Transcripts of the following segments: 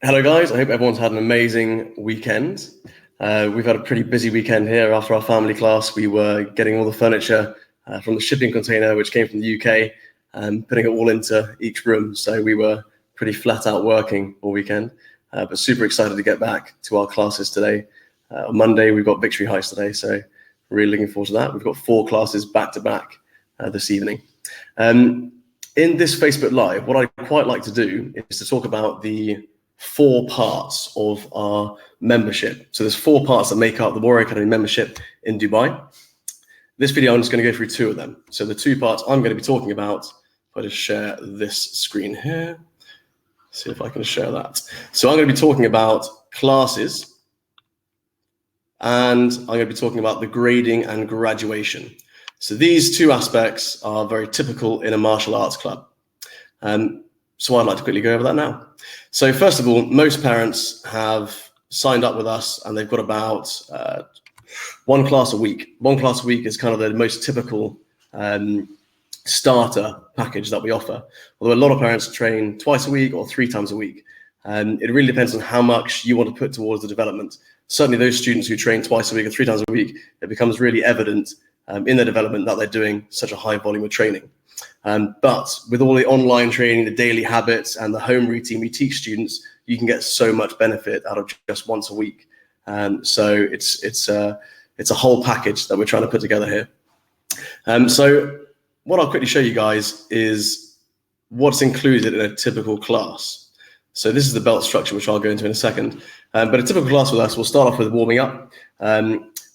Hello guys, I hope everyone's had an amazing weekend. We've had a pretty busy weekend here. After our family class, we were getting all the furniture from the shipping container, which came from the UK, and putting it all into each room. So we were pretty flat out working all weekend, but super excited to get back to our classes today. On Monday, we've got Victory Heist today, so really looking forward to that. We've got 4 classes back to back this evening. In this Facebook Live, what I'd quite like to do is to talk about the 4 parts of our membership. So there's 4 parts that make up the Warrior Academy membership in Dubai. This video, I'm just going to go through 2 of them. So the 2 parts I'm going to be talking about, if I just share this screen here, see if I can share that. So I'm going to be talking about classes, and I'm going to be talking about the grading and graduation. So these 2 aspects are very typical in a martial arts club. So I'd like to quickly go over that now. So first of all, most parents have signed up with us and they've got about 1 class a week. 1 class a week is kind of the most typical starter package that we offer. Although a lot of parents train twice a week or 3 times a week. It really depends on how much you want to put towards the development. Certainly those students who train twice a week or 3 times a week, it becomes really evident in their development that they're doing such a high volume of training. But with all the online training, the daily habits and the home routine we teach students, you can get so much benefit out of just once a week. So it's a whole package that we're trying to put together here. So what I'll quickly show you guys is what's included in a typical class. So this is the belt structure, which I'll go into in a second. But a typical class with us, we'll start off with warming up.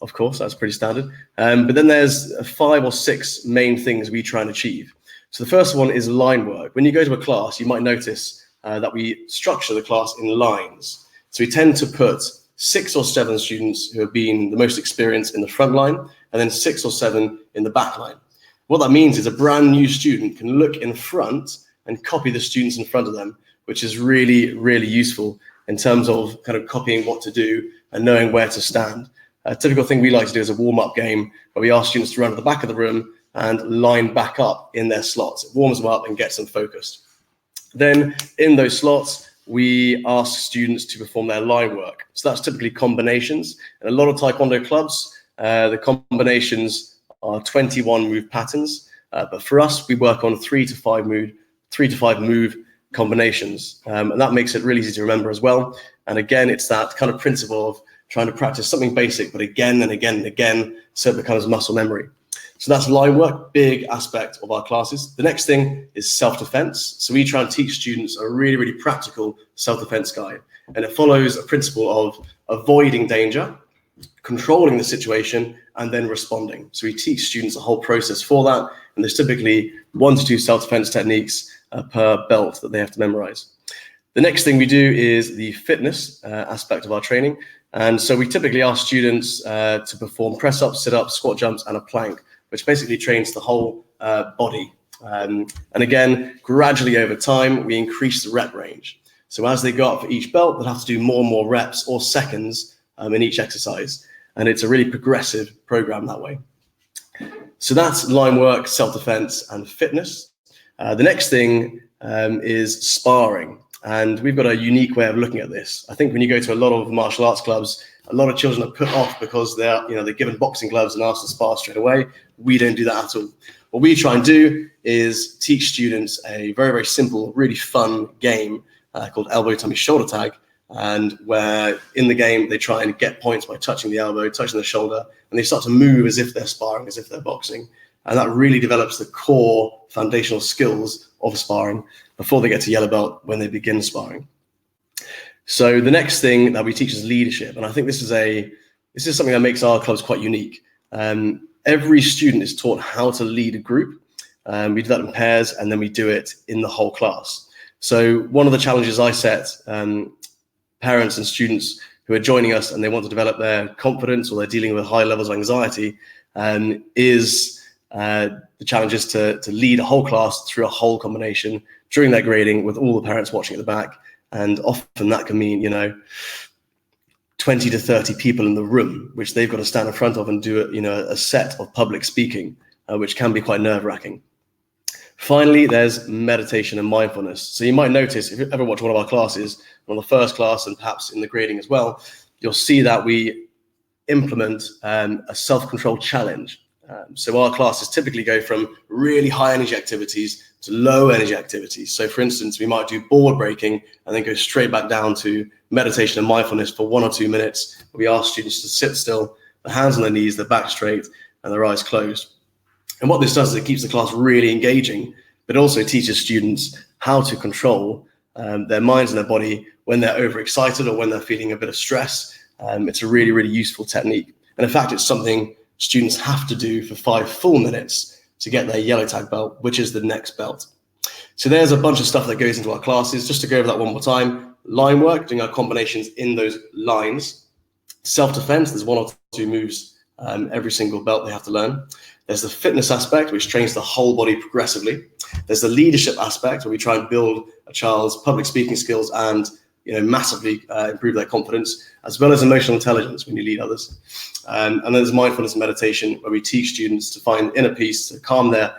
Of course, that's pretty standard. But then there's 5 or 6 main things we try and achieve. So the first one is line work. When you go to a class, you might notice that we structure the class in lines. So we tend to put 6 or 7 students who have been the most experienced in the front line, and then 6 or 7 in the back line. What that means is a brand new student can look in front and copy the students in front of them, which is really, really useful in terms of kind of copying what to do and knowing where to stand. A typical thing we like to do is a warm-up game where we ask students to run to the back of the room and line back up in their slots. It warms them up and gets them focused. Then in those slots, we ask students to perform their line work. So that's typically combinations. In a lot of Taekwondo clubs, the combinations are 21 move patterns. But for us, we work on 3 to 5 move combinations. And that makes it really easy to remember as well. And again, it's that kind of principle of trying to practice something basic, but again and again and again, so it becomes muscle memory. So that's line work, big aspect of our classes. The next thing is self-defense. So we try and teach students a really, really practical self-defense guide. And it follows a principle of avoiding danger, controlling the situation, and then responding. So we teach students a whole process for that. And there's typically 1 to 2 self-defense techniques per belt that they have to memorize. The next thing we do is the fitness aspect of our training. And so we typically ask students to perform press-ups, sit-ups, squat jumps, and a plank, which basically trains the whole body. And again, gradually over time, we increase the rep range. So as they go up for each belt, they'll have to do more and more reps or seconds in each exercise. And it's a really progressive program that way. So that's line work, self-defense, and fitness. The next thing is sparring. And we've got a unique way of looking at this. I think when you go to a lot of martial arts clubs, a lot of children are put off because they're given boxing gloves and asked to spar straight away. We don't do that at all. What we try and do is teach students a very, very simple, really fun game called elbow, tummy, shoulder tag. And where in the game, they try and get points by touching the elbow, touching the shoulder, and they start to move as if they're sparring, as if they're boxing. And that really develops the core foundational skills of sparring before they get to yellow belt when they begin sparring. So the next thing that we teach is leadership. And I think this is something that makes our clubs quite unique. Every student is taught how to lead a group. We do that in pairs, and then we do it in the whole class. So one of the challenges I set parents and students who are joining us and they want to develop their confidence or they're dealing with high levels of anxiety is the challenge is to lead a whole class through a whole combination during their grading with all the parents watching at the back. And often that can mean, 20 to 30 people in the room, which they've got to stand in front of and do a set of public speaking, which can be quite nerve-wracking. Finally, there's meditation and mindfulness. So you might notice, if you ever watch one of our classes, on the first class and perhaps in the grading as well, you'll see that we implement a self-control challenge. So our classes typically go from really high energy activities to low energy activities. So for instance, we might do board breaking and then go straight back down to meditation and mindfulness for 1 or 2 minutes. We ask students to sit still, their hands on their knees, their back straight, and their eyes closed. And what this does is it keeps the class really engaging, but it also teaches students how to control their minds and their body when they're overexcited or when they're feeling a bit of stress. It's a really, really useful technique. And in fact, it's something students have to do for 5 full minutes to get their yellow tag belt, which is the next belt. So there's a bunch of stuff that goes into our classes. Just to go over that one more time: line work, doing our combinations in those lines. Self-defense, there's 1 or 2 moves every single belt they have to learn. There's the fitness aspect, which trains the whole body progressively. There's the leadership aspect, where we try and build a child's public speaking skills and massively improve their confidence, as well as emotional intelligence when you lead others. And then there's mindfulness and meditation, where we teach students to find inner peace, to calm to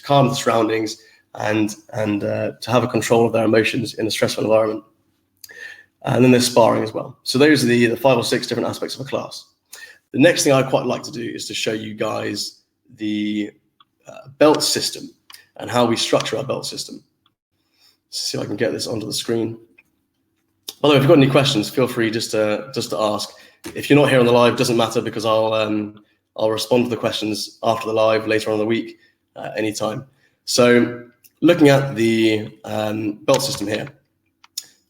calm the surroundings, and to have a control of their emotions in a stressful environment. And then there's sparring as well. So those are the 5 or 6 different aspects of a class. The next thing I'd quite like to do is to show you guys the belt system and how we structure our belt system. Let's see if I can get this onto the screen. By the way, if you've got any questions, feel free just to ask. If you're not here on the live, it doesn't matter, because I'll respond to the questions after the live later on in the week, anytime. So looking at the belt system here,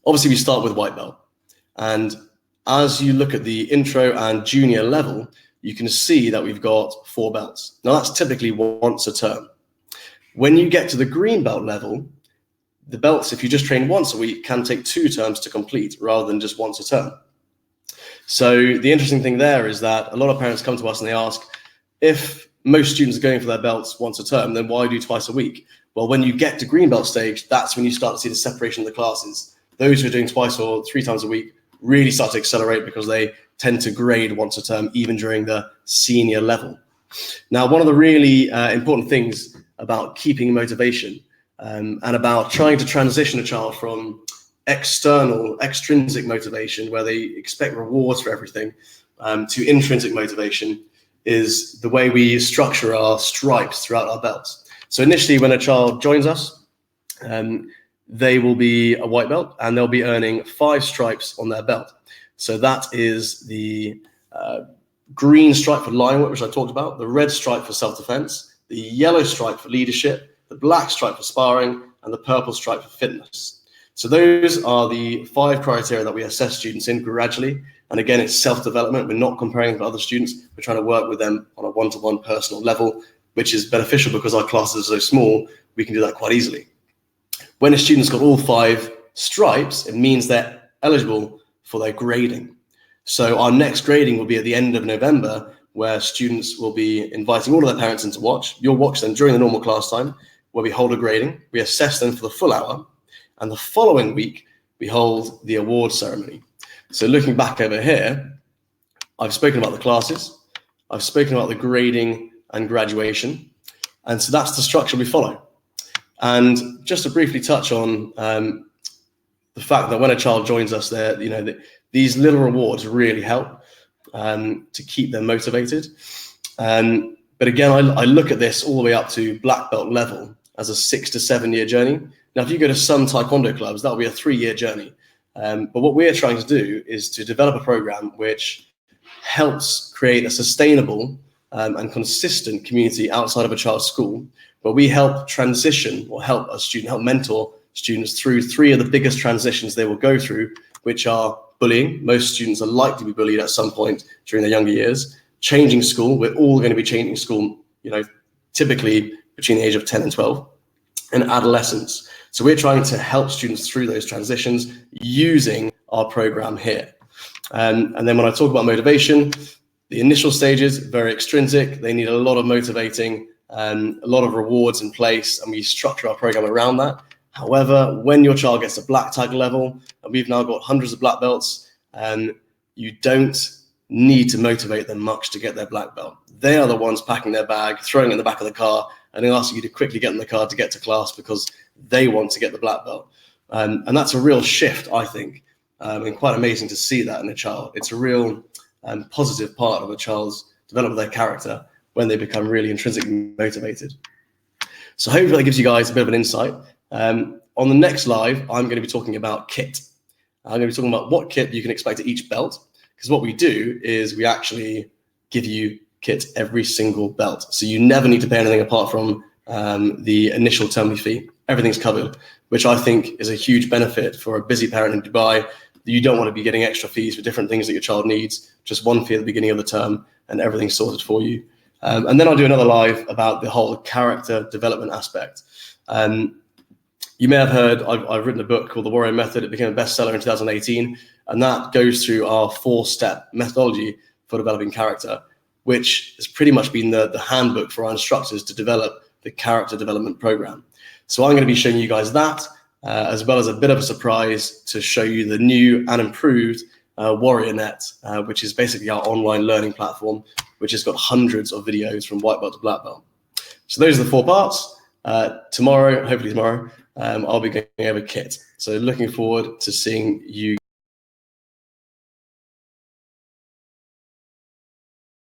obviously we start with white belt. And as you look at the intro and junior level, you can see that we've got 4 belts. Now that's typically once a term. When you get to the green belt level, the belts, if you just train once a week, can take 2 terms to complete rather than just once a term. So the interesting thing there is that a lot of parents come to us and they ask, if most students are going for their belts once a term, then why do twice a week? Well, when you get to green belt stage, that's when you start to see the separation of the classes. Those who are doing twice or 3 times a week really start to accelerate, because they tend to grade once a term, even during the senior level. Now, one of the really important things about keeping motivation and about trying to transition a child from extrinsic motivation, where they expect rewards for everything, to intrinsic motivation, is the way we structure our stripes throughout our belts. So initially, when a child joins us, they will be a white belt and they'll be earning 5 stripes on their belt. So that is the green stripe for line work, which I talked about, the red stripe for self-defense, the yellow stripe for leadership, the black stripe for sparring, and the purple stripe for fitness. So those are the 5 criteria that we assess students in gradually. And again, it's self-development. We're not comparing with other students. We're trying to work with them on a one-to-one personal level, which is beneficial because our classes are so small, we can do that quite easily. When a student's got all 5 stripes, it means they're eligible for their grading. So our next grading will be at the end of November, where students will be inviting all of their parents in to watch. You'll watch them during the normal class time, where we hold a grading. We assess them for the full hour. And the following week, we hold the award ceremony. So looking back over here, I've spoken about the classes. I've spoken about the grading and graduation. And so that's the structure we follow. And just to briefly touch on the fact that when a child joins us, these little rewards really help to keep them motivated. But again, I look at this all the way up to black belt level as a 6 to 7 year journey. Now, if you go to some taekwondo clubs, that'll be a 3-year journey. But what we're trying to do is to develop a program which helps create a sustainable and consistent community outside of a child's school, where we help transition or help mentor students through 3 of the biggest transitions they will go through, which are bullying. Most students are likely to be bullied at some point during their younger years. Changing school. We're all going to be changing school, typically between the age of 10 and 12, and adolescence. So we're trying to help students through those transitions using our program here. And then when I talk about motivation, the initial stages, very extrinsic. They need a lot of motivating and a lot of rewards in place, and we structure our program around that. However, when your child gets a black tag level, and we've now got hundreds of black belts, you don't need to motivate them much to get their black belt. They are the ones packing their bag, throwing it in the back of the car, and they'll ask you to quickly get in the car to get to class because they want to get the black belt. And that's a real shift, I think, and quite amazing to see that in a child. It's a real positive part of a child's development of their character when they become really intrinsically motivated. So hopefully that gives you guys a bit of an insight. On the next live, I'm going to be talking about kit. I'm going to be talking about what kit you can expect at each belt, because what we do is we actually give you kit every single belt. So you never need to pay anything apart from the initial terminal fee. Everything's covered, which I think is a huge benefit for a busy parent in Dubai. You don't want to be getting extra fees for different things that your child needs, just one fee at the beginning of the term and everything's sorted for you. And then I'll do another live about the whole character development aspect. You may have heard, I've written a book called The Warrior Method. It became a bestseller in 2018. And that goes through our 4-step methodology for developing character, which has pretty much been the handbook for our instructors to develop the character development program. So I'm going to be showing you guys that, as well as a bit of a surprise to show you the new and improved Warrior Net, which is basically our online learning platform, which has got hundreds of videos from white belt to black belt. So those are the 4 parts. Hopefully tomorrow, I'll be going over kit. So looking forward to seeing you